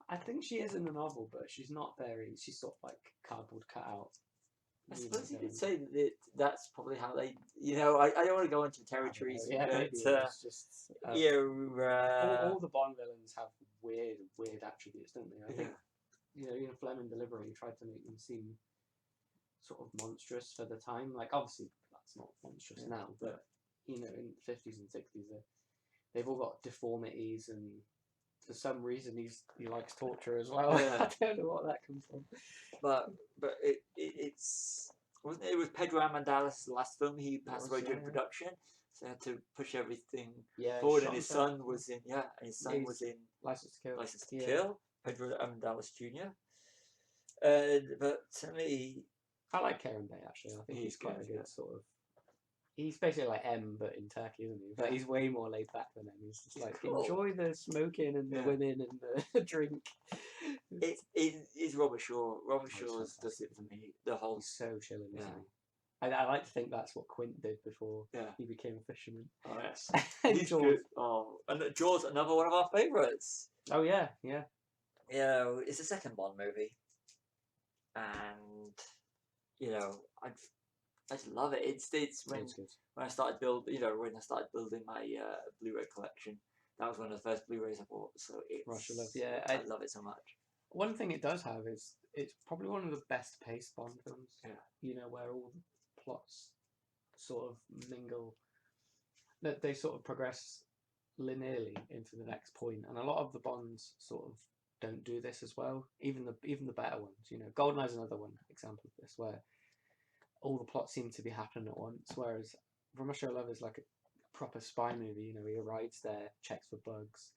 I think she is in the novel, but she's not very. She's sort of like cardboard cutout. I suppose you could say that that's probably how they. I don't want to go into territories. Yeah, but maybe it's just. All the Bond villains have weird attributes, don't they? I think. Even Fleming Delivery tried to make them seem sort of monstrous for the time. Like, obviously that's not monstrous now, but in the 50s and 60s, they've all got deformities, and for some reason he likes torture as well. Yeah. I don't know what that comes from. But it's wasn't it with Pedro Almendar's last film? He passed away during production, so he had to push everything forward. And his son was in was in License to Kill. License to Kill. Pedro Almendar's Jr. But certainly, I like Karen Bay actually. I think he's quite a good sort of. He's basically like M, but in Turkey, isn't he? But he's way more laid back than M. He's just like, enjoy the smoking and the women and the drink. It's Robert Shaw. Robert Shaw does it for me. The whole. He's so chilling, isn't he? I like to think that's what Quint did before he became a fisherman. Oh yes. He's good. Oh, and Jaws, another one of our favourites. Oh yeah. It's the second Bond movie, and I just love it. It's when I started building my Blu-ray collection. That was one of the first Blu-rays I bought. So Russia Love. I love it so much. One thing it does have is it's probably one of the best paced Bond films. Yeah. Where all the plots sort of mingle. That they sort of progress linearly into the next point, and a lot of the Bonds sort of don't do this as well. Even the better ones. GoldenEye's another one example of this, where all the plots seem to be happening at once, whereas From Russia with Love is like a proper spy movie. He arrives there, checks for bugs,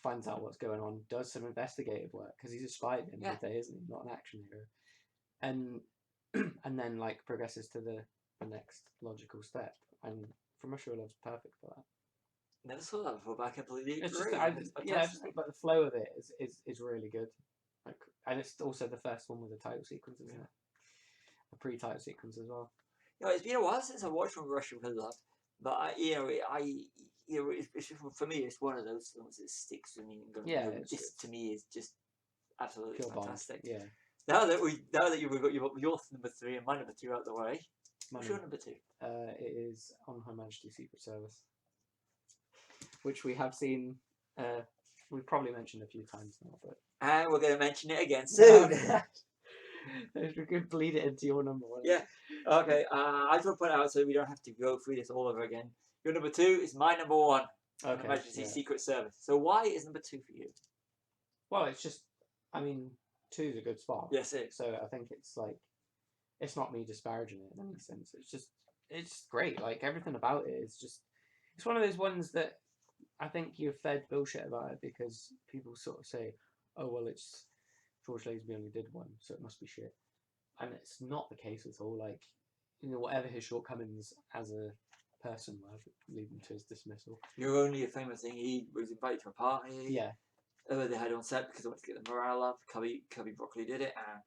finds out what's going on, does some investigative work, because he's a spy at the end of the day, isn't he? Not an action hero. And then like progresses to the next logical step. And From Russia with Love's perfect for that. Never saw that before, but I completely agree. I just think about the flow of it is really good. Like, and it's also the first one with a title sequence, isn't it? A pre-title sequence as well. It's been a while since I watched From Russia with Love, but for me, it's one of those films that sticks with me. This to me is just absolutely pure fantastic. Bond. Yeah. Now that you've got your number 3 and my number 2 out the way, what's your number 2? It is On Her Majesty's Secret Service, which we have seen. We've probably mentioned a few times now, but and we're going to mention it again soon. We could bleed it into your number 1. Yeah. Okay. I just want to point out so we don't have to go through this all over again. Your number 2 is my number 1. Okay. Emergency Secret Service. So why is number 2 for you? Well, it's just, I mean, 2 is a good spot. Yes, it is. So I think it's like, it's not me disparaging it in any sense. It's great. Like everything about it is just, it's one of those ones that I think you're fed bullshit about it because people sort of say, oh, well, it's George Lazenby only did 1, so it must be shit. And it's not the case at all. Like, whatever his shortcomings as a person were, leading to his dismissal. You're only a famous thing. He was invited to a party. Yeah. They had on set because they wanted to get the morale up. Cubby Broccoli did it, and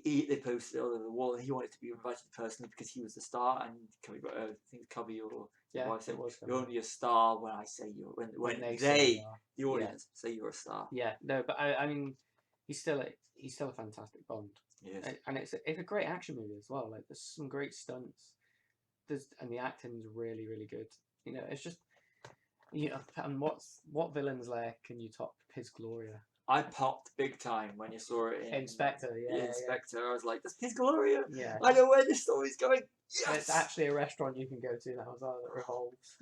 they posted it all over the wall. And he wanted to be invited personally because he was the star. And I think Cubby or his wife said, "You're only a star when I say you're when they the audience say you're a star." Yeah, no, but I mean, he's still a fantastic Bond. Yes. And it's a great action movie as well. Like there's some great stunts. And the acting's really, really good. It's just and what villains there can you top Piz Gloria? I popped big time when you saw it in Inspector. Yeah, Inspector. I was like, "That's Piz Gloria." Yeah. I know where this story's going. Yes. It's actually a restaurant you can go to now as well that revolves.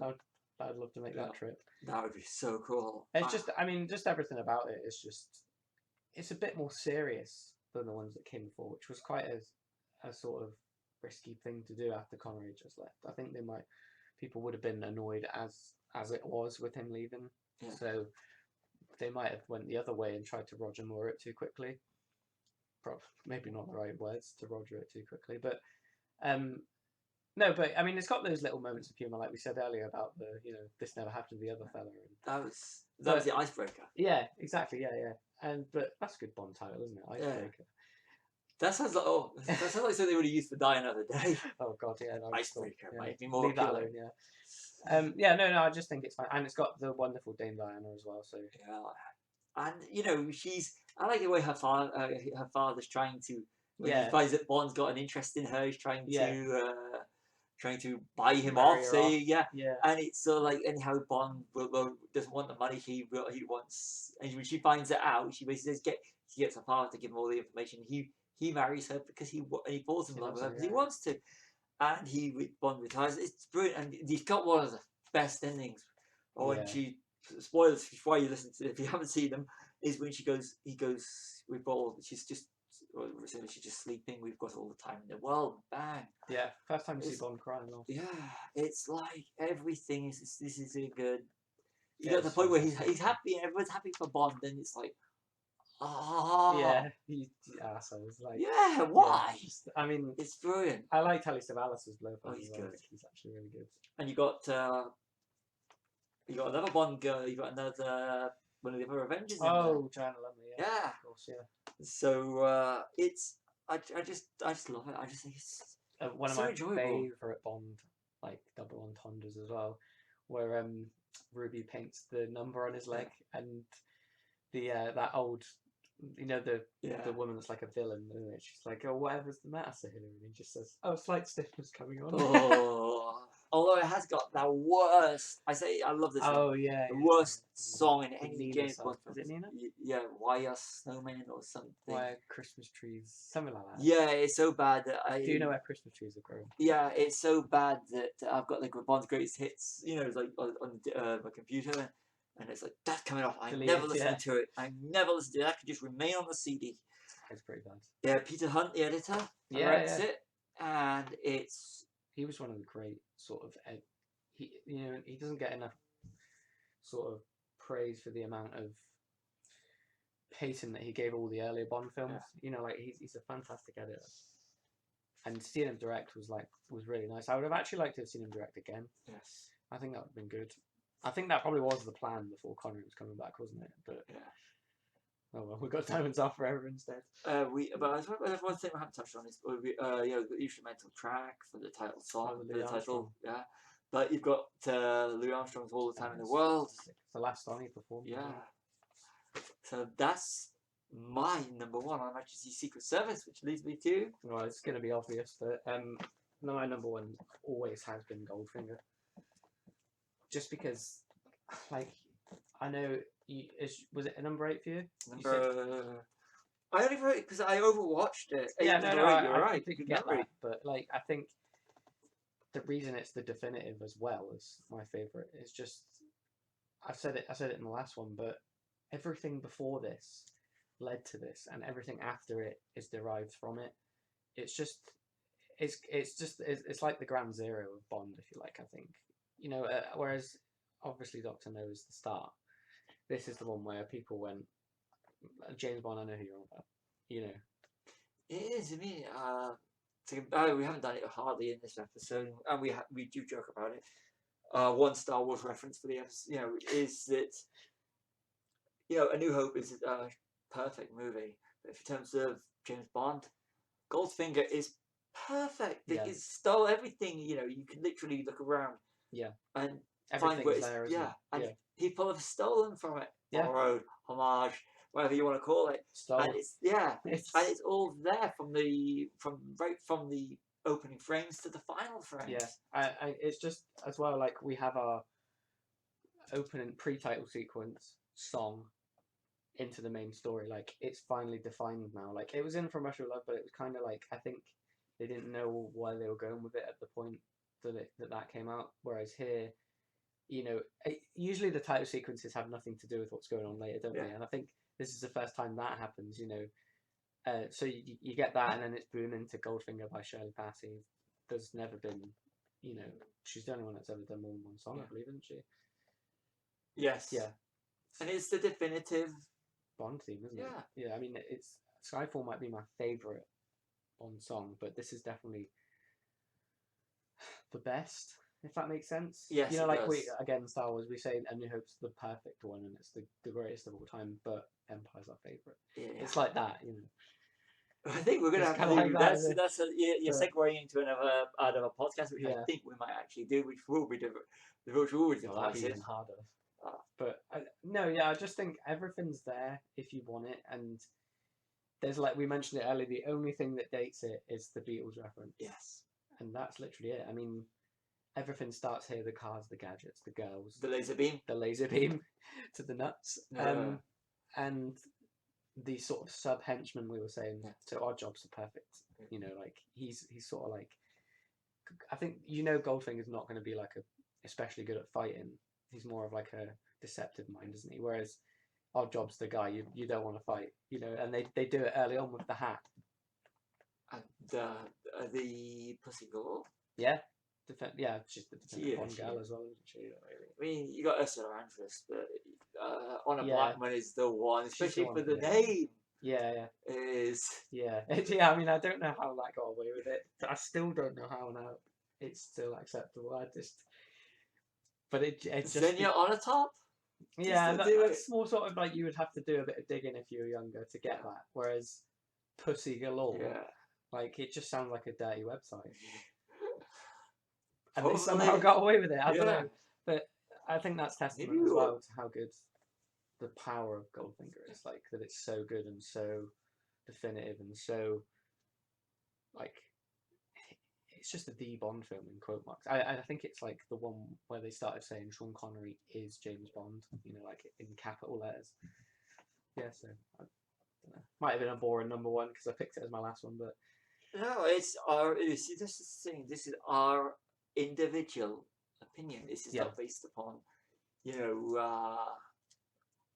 I'd love to make that trip. That would be so cool. It's just, I mean, just everything about it is just, it's a bit more serious than the ones that came before, which was quite a sort of risky thing to do after Connery just left. I think people would have been annoyed as it was with him leaving. Yeah. So they might have went the other way and tried to Roger Moore it too quickly. Maybe not the right words to Roger it too quickly, but no, but I mean, it's got those little moments of humour, like we said earlier about this never happened to the other fella. And that was the icebreaker. Yeah, exactly. Yeah. But that's a good Bond title, isn't it? Icebreaker. Yeah. That sounds like something they would have used for Die Another Day. Oh God, yeah. No, Icebreaker yeah. might be more Leave that alone, yeah. Yeah, no, I just think it's fine, and it's got the wonderful Dame Diana as well. So yeah, and I like the way her father's trying to. When he finds that Bond's got an interest in her, he's trying to buy him off. Yeah. And it's so like anyhow Bond doesn't want the money. He wants, and when she finds it out, she basically says she gets her father to give him all the information. He marries her because he falls in love with her because he wants to, and Bond retires. It's brilliant, and he's got one of the best endings. When she spoilers before you listen to it, if you haven't seen them, is when he goes with Bond. She's just sleeping. We've got all the time in the world. Bang. Yeah, first time you see Bond crying. Yeah, it's like everything is. This is a good. You get to the point where he's happy and everyone's happy for Bond, and it's like, yeah, he's assholes. Like, yeah, why? I mean, it's brilliant. I like Telly Savalas' blowfight. He's good. He's actually really good. And you got another Bond girl. You got another one of the other Avengers. Oh, Joanna Lumley. Yeah, of course, yeah. So I just love it. I just think it's one of so my enjoyable. Favourite Bond like double entendres as well, where Ruby paints the number on his leg and the that old the woman that's like a villain, isn't it? She's like, "Oh, whatever's the matter, Sir Hilary?" And he just says, "Oh, slight stiffness coming on." Oh, although it has got the worst. I love this. Oh yeah, the worst song in any James Bond film. Is it Nina? Yeah, Why Are Snowmen or something? Why Are Christmas Trees? Something like that. Yeah, it's so bad that Do you know where Christmas trees are growing? Yeah, it's so bad that I've got like Bond's greatest hits. It's like on my computer. And it's like, that's coming off. I never listened to it. I never listened to it. That could just remain on the CD. It's pretty bad. Yeah, Peter Hunt, the editor, directs it. And he was one of the great sort of... he doesn't get enough sort of praise for the amount of patent that he gave all the earlier Bond films. Yeah. Like he's a fantastic editor. And seeing him direct was really nice. I would have actually liked to have seen him direct again. Yes. I think that would have been good. I think that probably was the plan before Connery was coming back, wasn't it? But oh well, we've got Diamonds Are Forever instead. But one thing I haven't touched on is the instrumental track for the title song, the title, But you've got Louis Armstrong's "All the Time in the World." It's the last song he performed. Yeah. So that's my number one on Majesty's Secret Service, which leads me to. Well, it's going to be obvious that my number one always has been Goldfinger. Just because, like, I know was it a number 8 for you? I only wrote it because I overwatched it. Yeah, You're no, right. I You're right. completely Good get memory. that, but like I think the reason it's the definitive as well as my favorite is just I said it in the last one, but everything before this led to this, and everything after it is derived from it. It's just it's like the ground zero of Bond, if you like. I think whereas obviously Doctor No is the start. This is the one where people went James Bond. I know who you're on about. You know, It is. I mean, we haven't done it hardly in this episode, and we do joke about it. One Star Wars reference for the episode, is that A New Hope is a perfect movie. But in terms of James Bond, Goldfinger is perfect. Yeah. It stole everything. You can literally look around. Yeah. And find everything's where it's there, isn't it? and Yeah. people have stolen from it, Yeah. borrowed, homage, whatever you want to call it. Stolen. And it's all there from the opening frames to the final frames. Yeah, it's just as well like we have our opening pre-title sequence song into the main story. Like it's finally defined now. Like it was in From Russia with Love, but it was kind of like I think they didn't know where they were going with it at the point that came out. Whereas here, usually the title sequences have nothing to do with what's going on later, don't they? And I think this is the first time that happens. So you get that, and then it's booming to Goldfinger by Shirley Bassey. There's never been, she's the only one that's ever done more than one song, I believe, isn't she? Yes. Yeah. And it's the definitive Bond theme, isn't it? Yeah. Yeah, I mean, it's Skyfall might be my favourite Bond song, but this is definitely the best, if that makes sense. Yes, like does. Star Wars, we say A New Hope's the perfect one, and it's the greatest of all time, but Empire's our favourite. Yeah. It's like that, I think we're going to have to like do that, that's you're segueing into another podcast, which I think we might actually do, which will be that'd be even harder. But I just think everything's there if you want it, and there's like we mentioned it earlier, the only thing that dates it is the Beatles reference. Yes. And that's literally it. I mean, everything starts here: the cars, the gadgets, the girls, the laser beam to the nuts, Yeah. And the sort of sub henchman we were saying. So our jobs are perfect. Like he's sort of like, I think Goldfinger's not going to be like especially good at fighting. He's more of like a deceptive mind, isn't he? Whereas Odd Job's the guy you don't want to fight, and they do it early on with the hat. And the pussy girl. Yeah. She's the definitive Bond girl as well, isn't she? Really. I mean, you got Ursula Andress, but Honor Blackman is the one, especially the one, for the name. Yeah. Is I mean, I don't know how that got away with it. I still don't know how now it's still acceptable. But it just. Xenia on a top. Yeah, that's more sort of like you would have to do a bit of digging if you were younger to get that. Whereas Pussy Galore, like it just sounds like a dirty website. And they somehow got away with it. I don't know, but I think that's testament as well to how good the power of Goldfinger is. Like that, it's so good and so definitive and so like it's just the Bond film in quote marks. I think it's like the one where they started saying Sean Connery is James Bond. Like in capital letters. Yeah, so I don't know. Might have been a boring number one because I picked it as my last one, but no, it's our. See, this is the thing. This is our individual opinion. This is not based upon,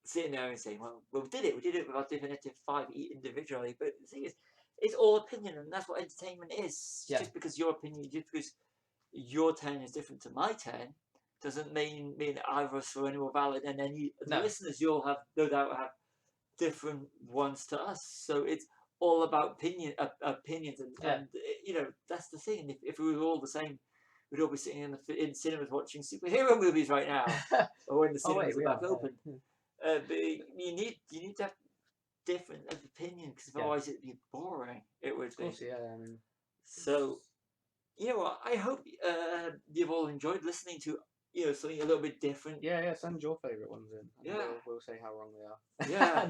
sitting there and saying, well, we did it with our definitive 5 individually. But the thing is, it's all opinion, and that's what entertainment is. Yeah. Just because your 10 is different to my 10 doesn't mean either of us are any more valid, and any the listeners you'll have no doubt have different ones to us. So it's all about opinions, and that's the thing. If we were all the same, we'd all be sitting in cinemas watching superhero movies right now, or when the cinemas are back open. But you need to have different opinions, because otherwise it'd be boring. It would be. Of course, I mean. So, what? I hope you've all enjoyed listening to something a little bit different. Yeah. Send your favourite ones in. And we'll say how wrong they are. Yeah.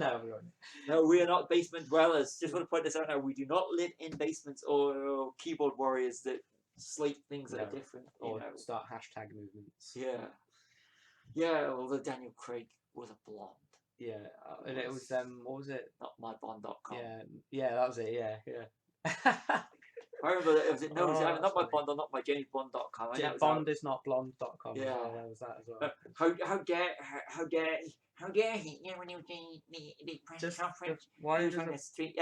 No, we are not basement dwellers. Just want to point this out now. We do not live in basements or keyboard warriors that slate things that are different. Or start hashtag movements. Yeah. Although Daniel Craig was a blonde. Yeah, and it was what was it? Not mybond.com. Yeah, that was it. Yeah. I remember that it was no, it was either not my funny. Bond or not my JamesBond.com. And that was Bond is not blonde.com. Yeah. That was that as well. How dare he? You know, when he was the press conference, why he was does wearing it? a street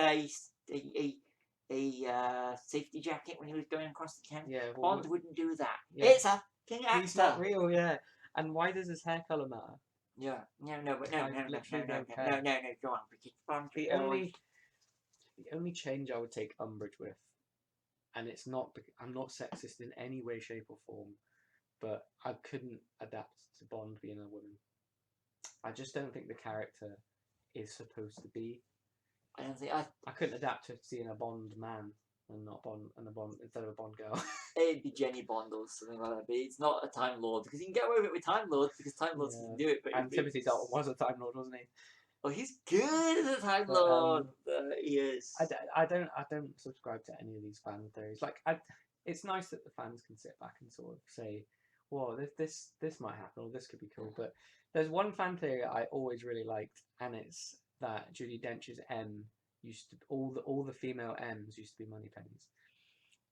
safety jacket when he was going across the camp. Yeah, Bond wouldn't do that. Yeah. It's a king actor. He's not real. Yeah. And why does his hair color matter? Yeah. No. Go on, because Bond. The only change I would take umbrage with, and it's not, I'm not sexist in any way, shape, or form, but I couldn't adapt to Bond being a woman. I just don't think the character is supposed to be. I don't think I couldn't adapt to seeing a Bond man and not Bond instead of a Bond girl. It'd be Jenny Bond or something like that. But it's not a Time Lord because you can get away with it with Time Lords because Time Lords can do it. But and Timothy Dalton was a Time Lord, wasn't he? Well, he's good as a Time Lord. He is. I don't subscribe to any of these fan theories. Like, it's nice that the fans can sit back and sort of say, "Whoa, this might happen, or this could be cool." But there's one fan theory I always really liked, and it's that Judi Dench's M used to all the female M's used to be Moneypennies,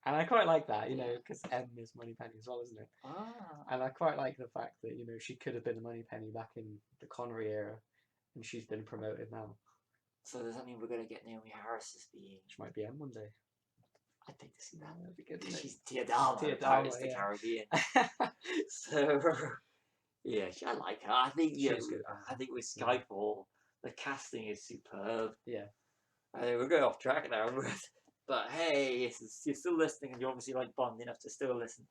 and I quite like that, because M is Moneypenny as well, isn't it? Ah. And I quite like the fact that she could have been a Moneypenny back in the Connery era. And she's been promoted now. So does that mean we're going to get Naomi Harris as being... She might be M one day. I'd like to see that. That'd be good, she's Tia Dalma in Pirates of the Caribbean. So, yeah, I like her. I think, I think with Skyfall, the casting is superb. Yeah. We're going off track now. But hey, you're still listening and you obviously like Bond enough to still listen.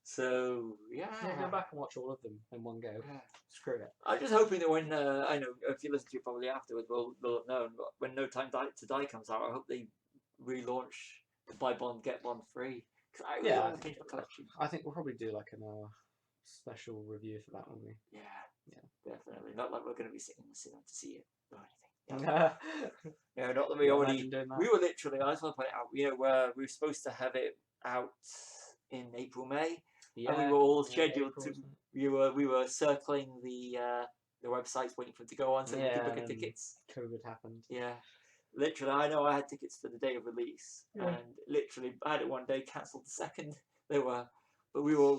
So, yeah. Go back and watch all of them in one go. Yeah. Screw it. I'm just hoping that when, I know, if you listen to it probably afterwards, they'll have known, but when No Time to Die comes out, I hope they relaunch the Buy Bond, Get Bond free. Because I really want to finish the collection. I think we'll probably do like an special review for that, won't we? Yeah, definitely. Not like we're going to be sitting in the cinema to see it or anything. No, not that we already... We were literally, I just want to point out, we were supposed to have it out in April, May. And we were all scheduled to. We were circling the websites waiting for it to go on so we could book the tickets. COVID happened. Yeah, literally. I know I had tickets for the day of release, and literally I had it one day, cancelled the second. They were, but we were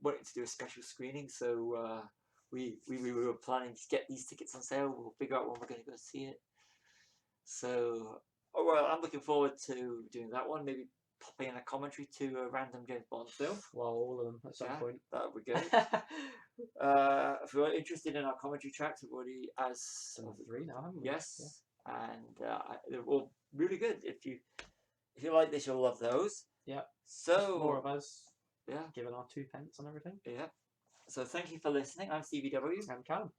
wanting to do a special screening, so we were planning to get these tickets on sale. We'll figure out when we're going to go see it. So, I'm looking forward to doing that one. Maybe popping in a commentary to a random James Bond film. Well, all of them at some point. That would be good. If you're interested in our commentary tracks, we've already some 3 now, haven't we? Yes, and they're all really good. If you like this, you'll love those. Yeah. So just more of us. Yeah. Giving our 2 pence on everything. Yeah. So thank you for listening. I'm Stevie W. I'm Callum.